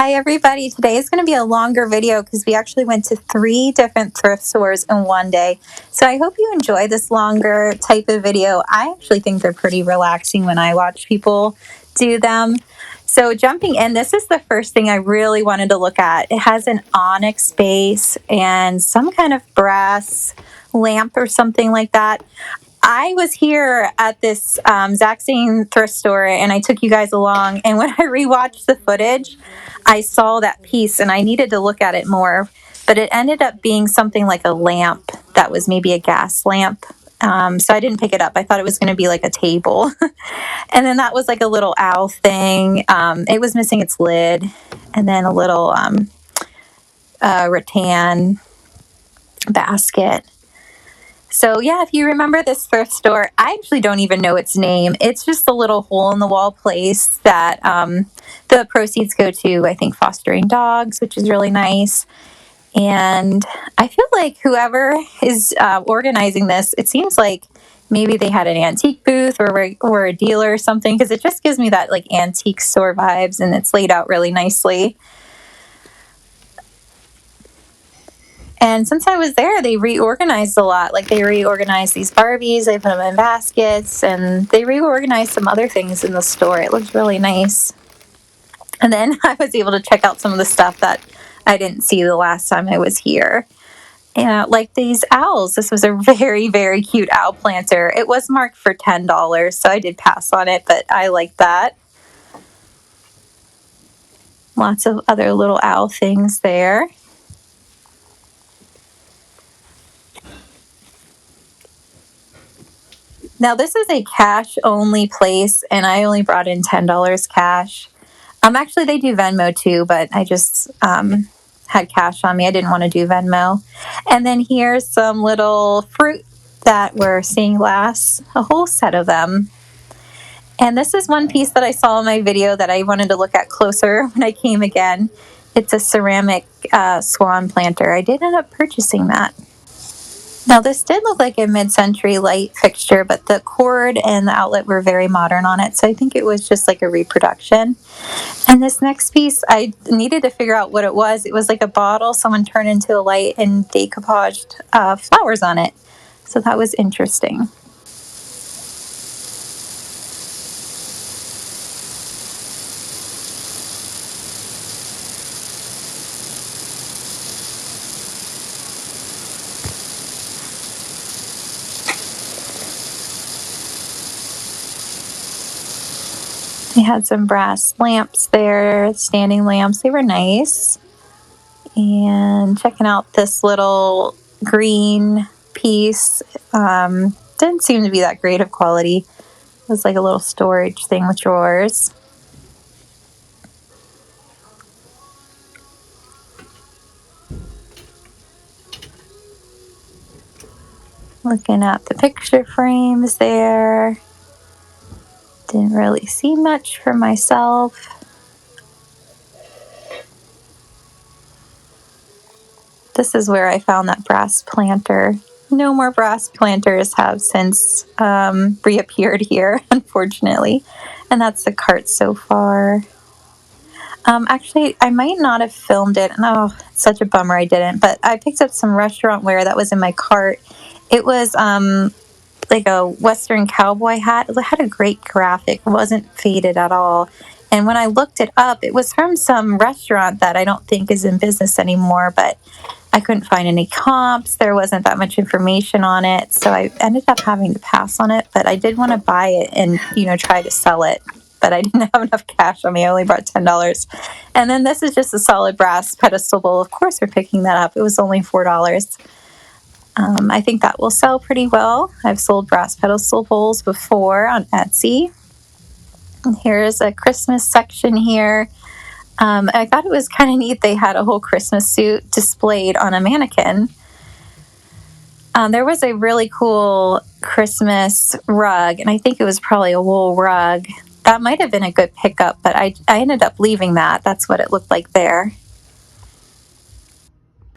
Hi everybody, today is going to be a longer video because we actually went to 3 different thrift stores in one day. So I hope you enjoy this longer type of video. I actually think they're pretty relaxing when I watch people do them. So jumping in, this is the first thing I really wanted to look at. It has an onyx base and some kind of brass lamp or something like that. I was here at this exact same thrift store and I took you guys along. And when I rewatched the footage, I saw that piece and I needed to look at it more. But it ended up being something like a lamp that was maybe a gas lamp. So I didn't pick it up. I thought it was going to be like a table. And then that was like a little owl thing. It was missing its lid. And then a little rattan basket. So yeah, if you remember this thrift store, I actually don't even know its name. It's just a little hole in the wall place that the proceeds go to, I think, fostering dogs, which is really nice. And I feel like whoever is organizing this, it seems like maybe they had an antique booth or a dealer or something, because it just gives me that like antique store vibes, and it's laid out really nicely. And since I was there, they reorganized a lot. Like they reorganized these Barbies, they put them in baskets, and they reorganized some other things in the store. It looked really nice. And then I was able to check out some of the stuff that I didn't see the last time I was here. And like these owls, this was a very, very cute owl planter. It was marked for $10, so I did pass on it, but I like that. Lots of other little owl things there. Now, this is a cash-only place, and I only brought in $10 cash. Actually, they do Venmo too, but I just had cash on me. I didn't want to do Venmo. And then here's some little fruit that were stained glass, a whole set of them. And this is one piece that I saw in my video that I wanted to look at closer when I came again. It's a ceramic swan planter. I did end up purchasing that. Now, this did look like a mid-century light fixture, but the cord and the outlet were very modern on it, so I think it was just like a reproduction. And this next piece, I needed to figure out what it was. It was like a bottle someone turned into a light and decoupaged flowers on it. So that was interesting. They had some brass lamps there, standing lamps. They were nice. And checking out this little green piece. Didn't seem to be that great of quality. It was like a little storage thing with drawers. Looking at the picture frames there. Didn't really see much for myself. This is where I found that brass planter. No more brass planters have since reappeared here, unfortunately. And that's the cart so far. Actually, I might not have filmed it. No, it's such a bummer I didn't. But I picked up some restaurant wear that was in my cart. It was like a Western cowboy hat. It had a great graphic. It wasn't faded at all. And when I looked it up, it was from some restaurant that I don't think is in business anymore, but I couldn't find any comps. There wasn't that much information on it. So I ended up having to pass on it, but I did want to buy it and, try to sell it. But I didn't have enough cash on me. I only brought $10. And then this is just a solid brass pedestal bowl. Of course, we're picking that up. It was only $4. I think that will sell pretty well. I've sold brass pedestal bowls before on Etsy. And here's a Christmas section here. I thought it was kind of neat. They had a whole Christmas suit displayed on a mannequin. There was a really cool Christmas rug, and I think it was probably a wool rug. That might have been a good pickup, but I ended up leaving that. That's what it looked like there.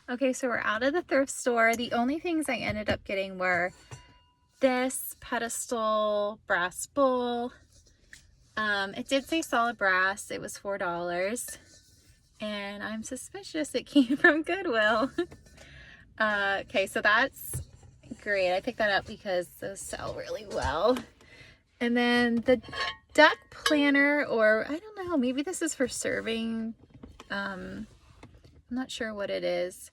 Okay, so we're out of the thrift store. The only things I ended up getting were this pedestal brass bowl. It did say solid brass. It was $4. and I'm suspicious it came from Goodwill. Okay, so that's great. I picked that up because those sell really well. And then the duck planner, or I don't know, maybe this is for serving. I'm not sure what it is,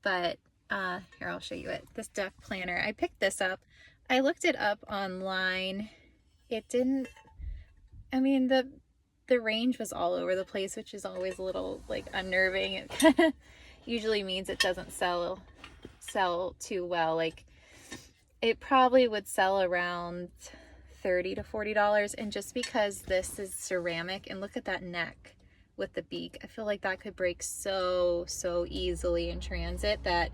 but here, I'll show you it. This duck planner, I picked this up. I looked it up online. It didn't, I mean, the range was all over the place, which is always a little like unnerving. It kind of usually means it doesn't sell too well. Like, it probably would sell around $30 to $40, and just because this is ceramic, and look at that neck with the beak, I feel like that could break so easily in transit that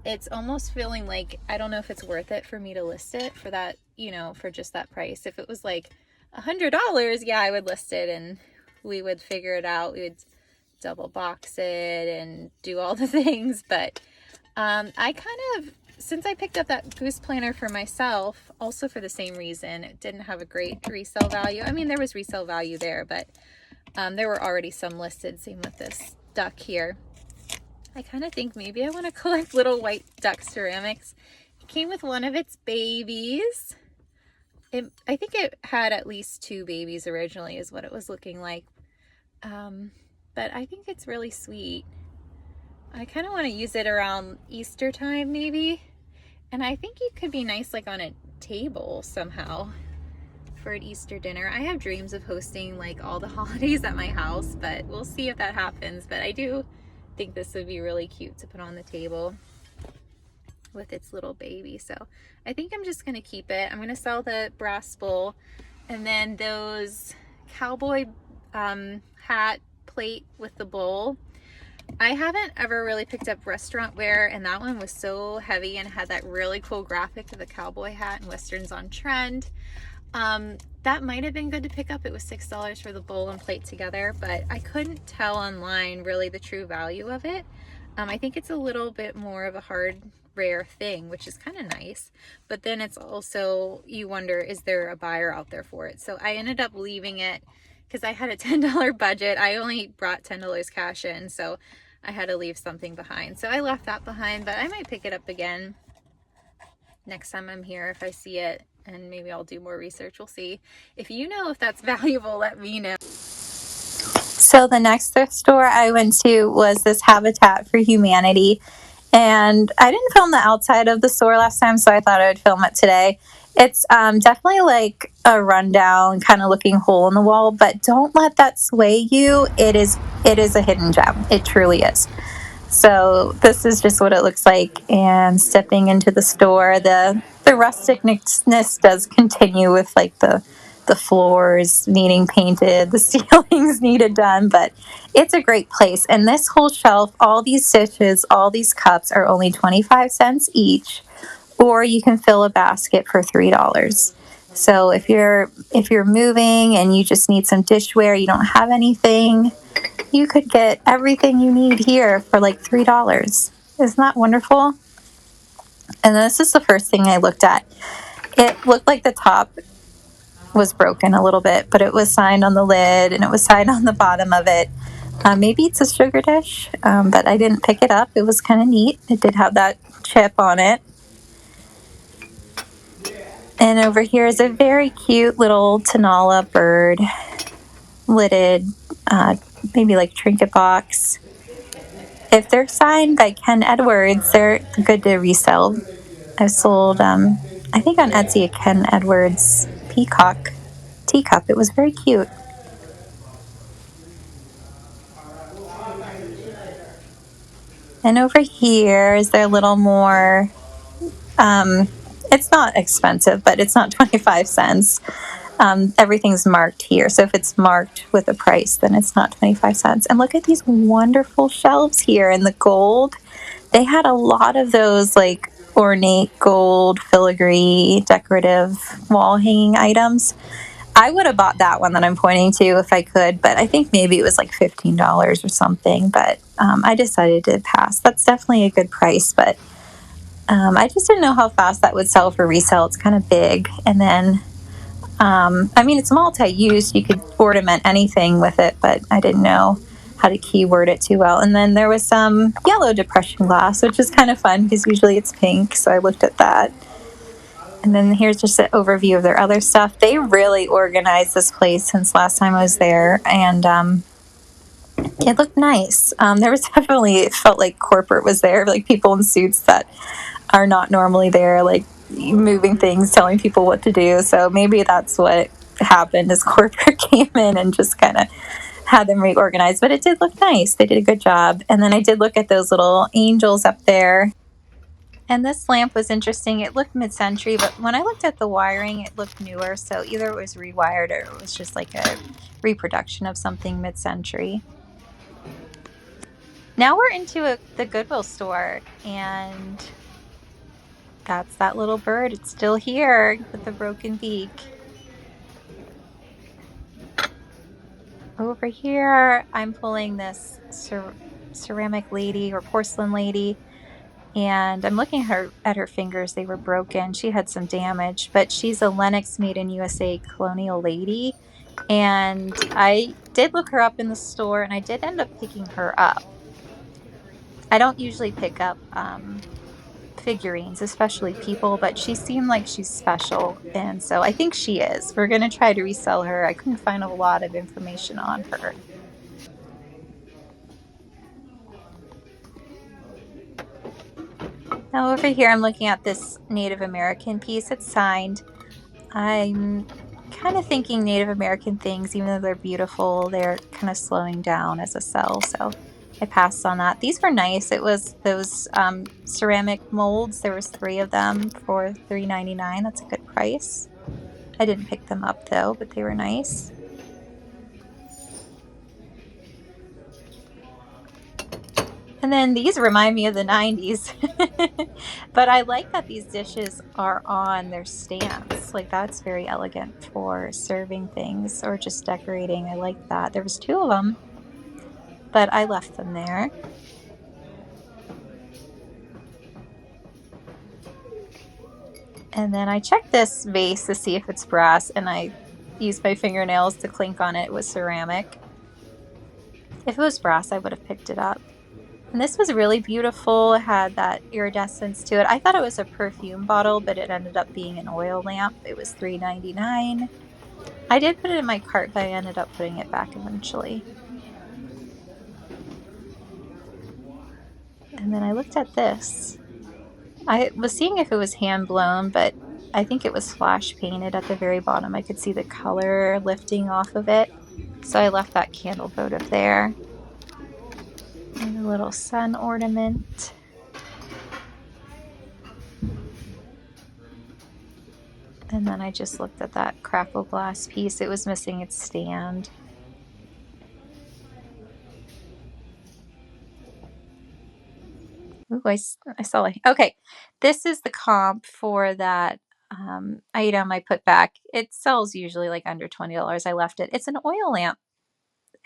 it's almost feeling like I don't know if it's worth it for me to list it for that, you know, for just that price. If it was like $100, yeah, I would list it and we would figure it out. We would double box it and do all the things. But I kind of, since I picked up that goose planner for myself, also for the same reason, it didn't have a great resale value. I mean, there was resale value there, but there were already some listed. Same with this duck here. I kind of think maybe I want to collect little white duck ceramics. It came with one of its babies. I think it had at least 2 babies originally is what it was looking like. But I think it's really sweet. I kind of want to use it around Easter time maybe. And I think it could be nice like on a table somehow for an Easter dinner. I have dreams of hosting like all the holidays at my house, but we'll see if that happens. But I do think this would be really cute to put on the table with its little baby. So I think I'm just gonna keep it. I'm gonna sell the brass bowl, and then those cowboy hat plate with the bowl. I haven't ever really picked up restaurant wear, and that one was so heavy and had that really cool graphic of the cowboy hat and Westerns on trend. That might have been good to pick up. It was $6 for the bowl and plate together, but I couldn't tell online really the true value of it. I think it's a little bit more of a hard, rare thing, which is kind of nice. But then it's also, you wonder, is there a buyer out there for it? So I ended up leaving it because I had a $10 budget. I only brought $10 cash in, so I had to leave something behind. So I left that behind, but I might pick it up again next time I'm here if I see it. And maybe I'll do more research. We'll see. If you know if that's valuable, let me know. So the next thrift store I went to was this Habitat for Humanity. And I didn't film the outside of the store last time, so I thought I would film it today. It's definitely like a rundown kind of looking hole in the wall, but don't let that sway you. It is a hidden gem. It truly is. So this is just what it looks like, and stepping into the store, the rusticness does continue with like the floors needing painted, the ceilings needed done, but it's a great place. And this whole shelf, all these dishes, all these cups are only 25 cents each, or you can fill a basket for $3. So if you're moving and you just need some dishware, you don't have anything, you could get everything you need here for like $3. Isn't that wonderful? And this is the first thing I looked at. It looked like the top was broken a little bit, but it was signed on the lid and it was signed on the bottom of it. Maybe it's a sugar dish, but I didn't pick it up. It was kind of neat. It did have that chip on it. And over here is a very cute little Tanala bird, lidded, maybe like trinket box. If they're signed by Ken Edwards, they're good to resell. I've sold, I think on Etsy, a Ken Edwards peacock teacup. It was very cute. And over here is their little more, it's not expensive, but it's not 25 cents. Everything's marked here. So if it's marked with a price, then it's not 25 cents. And look at these wonderful shelves here in the gold. They had a lot of those like ornate gold filigree decorative wall hanging items. I would have bought that one that I'm pointing to if I could, but I think maybe it was like $15 or something. But I decided to pass. That's definitely a good price, but I just didn't know how fast that would sell for resale. It's kind of big. And then I mean, it's multi-use. You could ornament anything with it, but I didn't know how to keyword it too well. And then there was some yellow depression glass, which is kind of fun because usually it's pink. So I looked at that. And then here's just an overview of their other stuff. They really organized this place since last time I was there, and it looked nice. There was definitely, it felt like corporate was there, like people in suits that are not normally there, like moving things, telling people what to do. So maybe that's what happened is corporate came in and just kind of had them reorganized. But it did look nice. They did a good job. And then I did look at those little angels up there. And this lamp was interesting. It looked mid-century, but when I looked at the wiring, it looked newer. So either it was rewired or it was just like a reproduction of something mid-century. Now we're into the Goodwill store, and that's that little bird. It's still here with the broken beak. Over here, I'm pulling this ceramic lady or porcelain lady, and I'm looking at her fingers. They were broken. She had some damage, but she's a Lenox made in USA colonial lady. And I did look her up in the store, and I did end up picking her up. I don't usually pick up figurines, especially people, but she seemed like she's special, and so I think she is. We're going to try to resell her. I couldn't find a lot of information on her. Now over here I'm looking at this Native American piece. It's signed. I'm kind of thinking Native American things, even though they're beautiful, they're kind of slowing down as a sell, so I passed on that. These were nice. It was those ceramic molds. There was 3 of them for $3.99. That's a good price. I didn't pick them up though, but they were nice. And then these remind me of the 90s. But I like that these dishes are on their stands. Like that's very elegant for serving things or just decorating. I like that. There was 2 of them, but I left them there. And then I checked this vase to see if it's brass, and I used my fingernails to clink on it. It was ceramic. If it was brass, I would have picked it up. And this was really beautiful. It had that iridescence to it. I thought it was a perfume bottle, but it ended up being an oil lamp. It was $3.99. I did put it in my cart, but I ended up putting it back eventually. And then I looked at this. I was seeing if it was hand blown, but I think it was flash painted at the very bottom. I could see the color lifting off of it. So I left that candle votive there. And a little sun ornament. And then I just looked at that crackle glass piece. It was missing its stand. Ooh, I saw it. Okay, this is the comp for that item I put back. It sells usually like under $20. I left it. It's an oil lamp,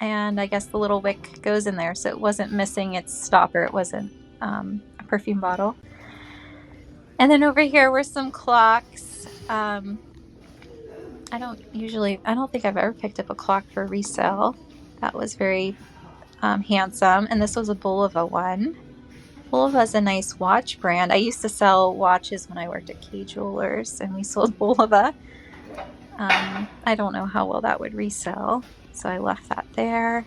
and I guess the little wick goes in there, so it wasn't missing its stopper. It wasn't a perfume bottle. And then over here were some clocks. I don't think I've ever picked up a clock for resale. That was very handsome, and this was a Bulova one. Bulova is a nice watch brand. I used to sell watches when I worked at K Jewelers, and we sold Bulova. I don't know how well that would resell, so I left that there.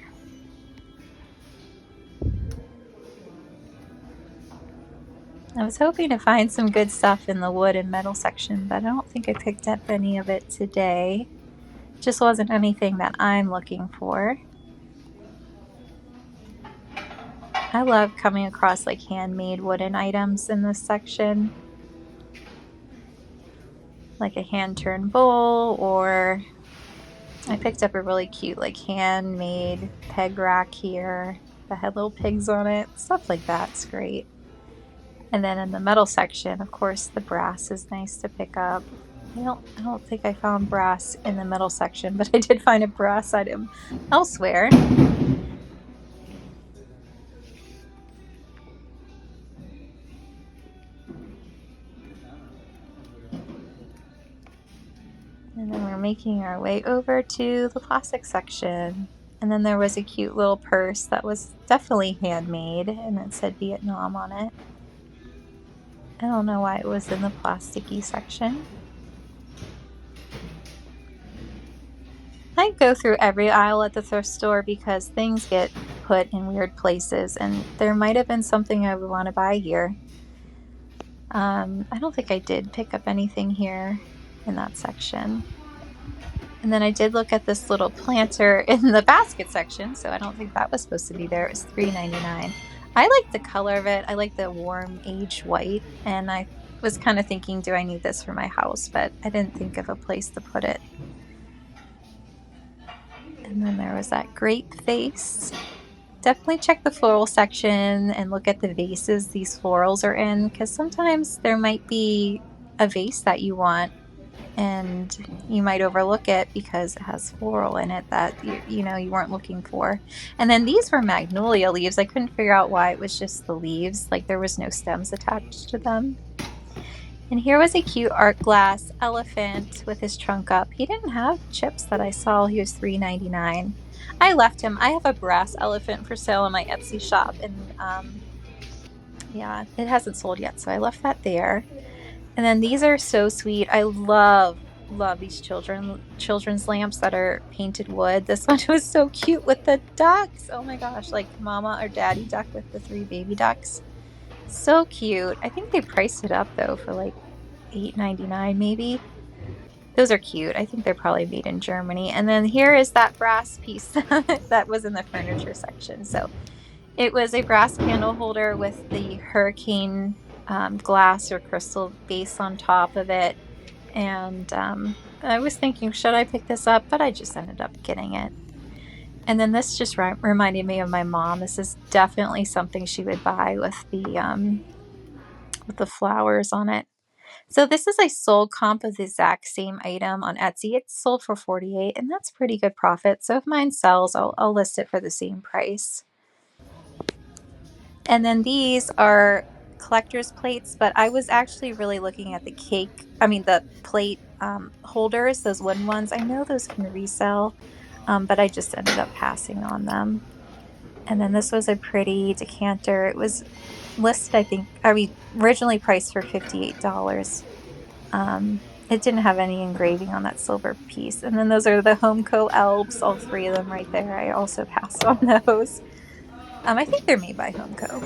I was hoping to find some good stuff in the wood and metal section, but I don't think I picked up any of it today. Just wasn't anything that I'm looking for. I love coming across like handmade wooden items in this section, like a hand-turned bowl, or I picked up a really cute like handmade peg rack here that had little pigs on it. Stuff like that's great. And then in the metal section, of course, the brass is nice to pick up. I don't think I found brass in the metal section, but I did find a brass item elsewhere. And then we're making our way over to the plastic section. And then there was a cute little purse that was definitely handmade and it said Vietnam on it. I don't know why it was in the plasticky section. I go through every aisle at the thrift store because things get put in weird places, and there might have been something I would want to buy here. I don't think I did pick up anything here in that section. And then I did look at this little planter in the basket section, so I don't think that was supposed to be there. It was $3.99. I like the color of it. I like the warm aged white, and I was kind of thinking, do I need this for my house? But I didn't think of a place to put it. And then there was that grape vase. Definitely check the floral section and look at the vases these florals are in, because sometimes there might be a vase that you want and you might overlook it because it has floral in it that you weren't looking for. And then these were magnolia leaves. I couldn't figure out why it was just the leaves, like there was no stems attached to them. And here was a cute art glass elephant with his trunk up. He didn't have chips that I saw. He was $3.99. I left him. I have a brass elephant for sale in my Etsy shop, and yeah, it hasn't sold yet, so I left that there. And then these are so sweet. I love these children's lamps that are painted wood. This one was so cute with the ducks. Oh my gosh, like mama or daddy duck with the 3 baby ducks. So cute. I think they priced it up though for like $8.99 maybe. Those are cute. I think they're probably made in Germany. And then here is that brass piece that was in the furniture section. So it was a brass candle holder with the hurricane glass or crystal base on top of it. And I was thinking, should I pick this up? But I just ended up getting it. And then this just reminded me of my mom. This is definitely something she would buy with the flowers on it. So this is a sold comp of the exact same item on Etsy. It's sold for $48, and that's pretty good profit. So if mine sells, I'll list it for the same price. And then these are collector's plates, but I was actually really looking at the plate holders, those wooden ones. I know those can resell, but I just ended up passing on them. And then this was a pretty decanter. It was listed, originally priced for $58. It didn't have any engraving on that silver piece. And then those are the Homeco Elves, all 3 of them right there. I also passed on those. I think they're made by Homeco.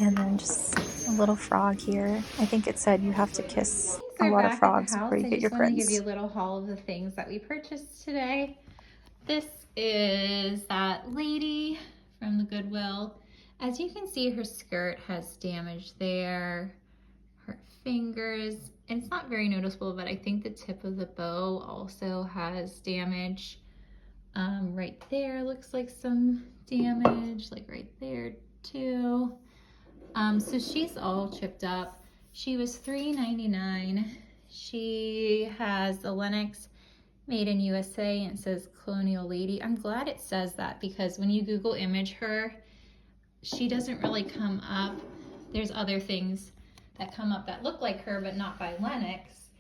And then just a little frog here. I think it said you have to kiss Things a are lot of back at the frogs before house. you I get your just want to give you prince. a little haul of the things that we purchased today. This is that lady from the Goodwill. As you can see, her skirt has damage there, her fingers, and it's not very noticeable, but I think the tip of the bow also has damage. Right there looks like some damage, like right there too. So she's all chipped up. She was $3.99. She has the Lennox made in USA and it says Colonial Lady. I'm glad it says that because when you Google image her, she doesn't really come up. There's other things that come up that look like her but not by Lennox.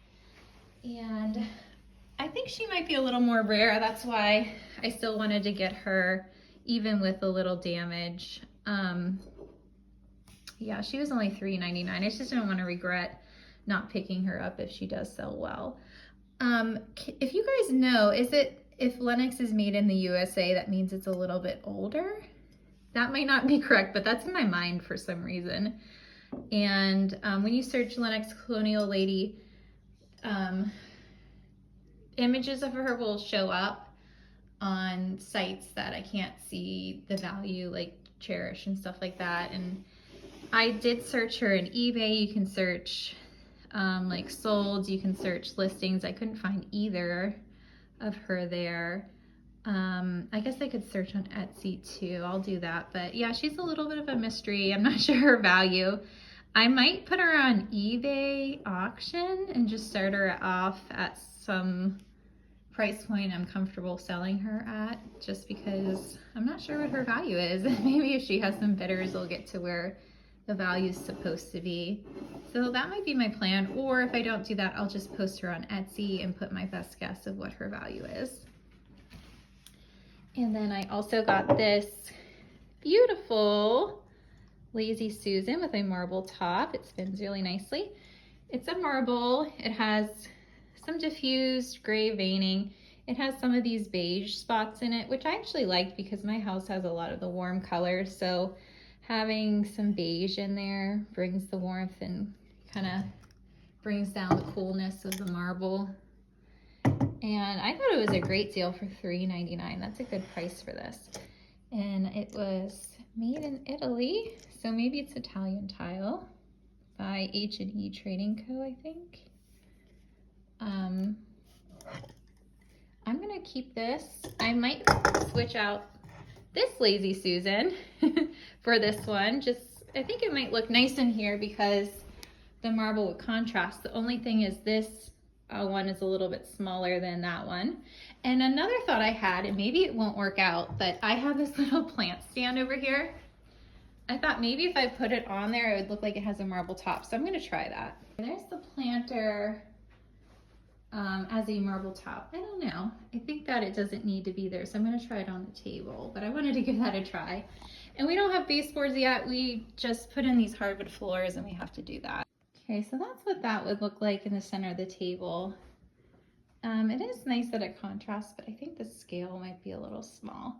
And I think she might be a little more rare. That's why I still wanted to get her even with a little damage. Yeah, she was only $3.99. I just don't want to regret not picking her up if she does sell well. If you guys know, if Lennox is made in the USA, that means it's a little bit older? That might not be correct, but that's in my mind for some reason. And when you search Lennox Colonial Lady, images of her will show up on sites that I can't see the value, like Cherish and stuff like that. And I did search her in eBay. You can search like sold, you can search listings. I couldn't find either of her there. I guess I could search on Etsy too. I'll do that. But yeah, she's a little bit of a mystery. I'm not sure her value. I might put her on eBay auction and just start her off at some price point I'm comfortable selling her at, just because I'm not sure what her value is. Maybe if she has some bidders, we'll get to where the value is supposed to be. So that might be my plan, or if I don't do that, I'll just post her on Etsy and put my best guess of what her value is. And then I also got this beautiful Lazy Susan with a marble top. It spins really nicely. It's a marble. It has some diffused gray veining. It has some of these beige spots in it, which I actually like because my house has a lot of the warm colors. So having some beige in there brings the warmth and kind of brings down the coolness of the marble. And I thought it was a great deal for $3.99. That's a good price for this. And it was made in Italy, so maybe it's Italian tile by H&E Trading Co., I think. I'm gonna keep this. I might switch out this Lazy Susan for this one. I think it might look nice in here because the marble would contrast. The only thing is this one is a little bit smaller than that one. And another thought I had, and maybe it won't work out, but I have this little plant stand over here. I thought maybe if I put it on there, it would look like it has a marble top. So I'm gonna try that. There's the planter as a marble top. I don't know. I think that it doesn't need to be there. So I'm gonna try it on the table, but I wanted to give that a try. And we don't have baseboards yet. We just put in these hardwood floors and we have to do that. Okay, so that's what that would look like in the center of the table. It is nice that it contrasts, but I think the scale might be a little small.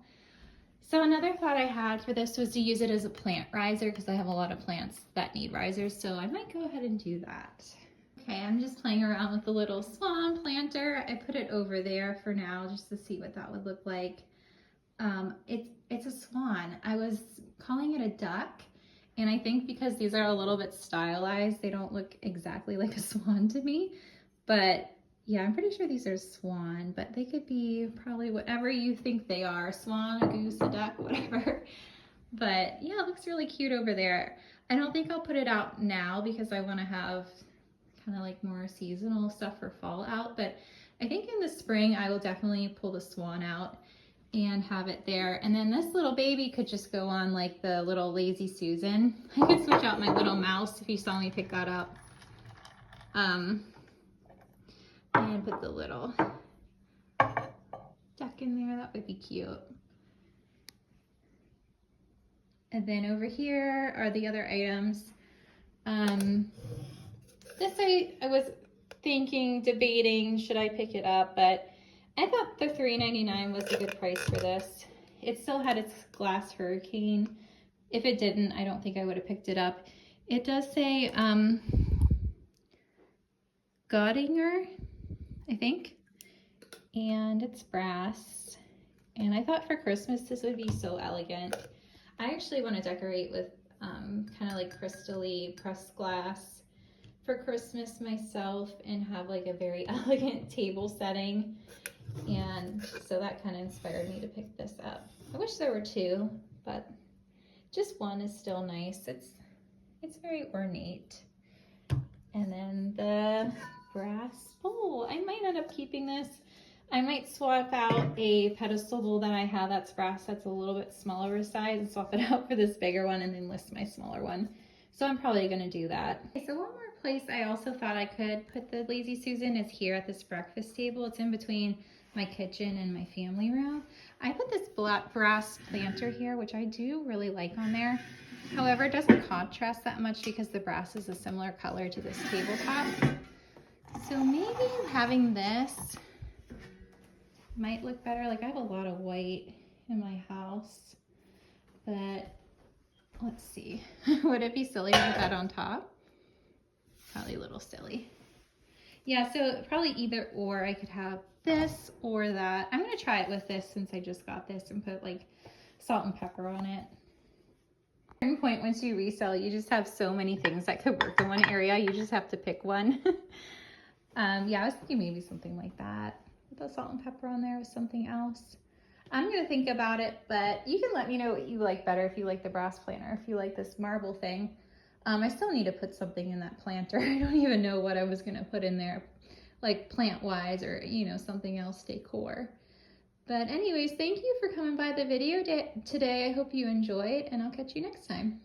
So another thought I had for this was to use it as a plant riser because I have a lot of plants that need risers, so I might go ahead and do that. Okay, I'm just playing around with the little swan planter. I put it over there for now just to see what that would look like. It's a swan. I was calling it a duck, and I think because these are a little bit stylized, they don't look exactly like a swan to me. But yeah, I'm pretty sure these are swan, but they could be probably whatever you think they are. Swan, a goose, a duck, whatever. But yeah, it looks really cute over there. I don't think I'll put it out now because I want to have kind of like more seasonal stuff for fall out. But I think in the spring, I will definitely pull the swan out and have it there. And then this little baby could just go on like the little Lazy Susan. I could switch out my little mouse if you saw me pick that up. And put the little duck in there. That would be cute. And then over here are the other items. This I was thinking, debating, should I pick it up? But I thought the $3.99 was a good price for this. It still had its glass hurricane. If it didn't, I don't think I would have picked it up. It does say Godinger, I think, and it's brass. And I thought for Christmas this would be so elegant. I actually want to decorate with kind of like crystally pressed glass for Christmas myself and have like a very elegant table setting. And so that kind of inspired me to pick this up. I wish there were two, but just one is still nice. It's very ornate. And then the brass bowl. I might end up keeping this. I might swap out a pedestal bowl that I have that's brass that's a little bit smaller size and swap it out for this bigger one and then list my smaller one. So I'm probably going to do that. Okay, so one more place I also thought I could put the Lazy Susan is here at this breakfast table. It's in between my kitchen and my family room. I put this black brass planter here, which I do really like on there. However, it doesn't contrast that much because the brass is a similar color to this tabletop. So maybe having this might look better. Like I have a lot of white in my house, but let's see. Would it be silly to put that on top? Probably a little silly. Yeah, so probably either or. I could have this or that. I'm gonna try it with this since I just got this and put like salt and pepper on it. At a certain point, once you resell, you just have so many things that could work in one area. You just have to pick one. Yeah, I was thinking maybe something like that. Put the salt and pepper on there with something else. I'm gonna think about it, but you can let me know what you like better, if you like the brass planter, if you like this marble thing. I still need to put something in that planter. I don't even know what I was gonna put in there, like plant-wise or, you know, something else decor. But anyways, thank you for coming by the video today. I hope you enjoyed, and I'll catch you next time.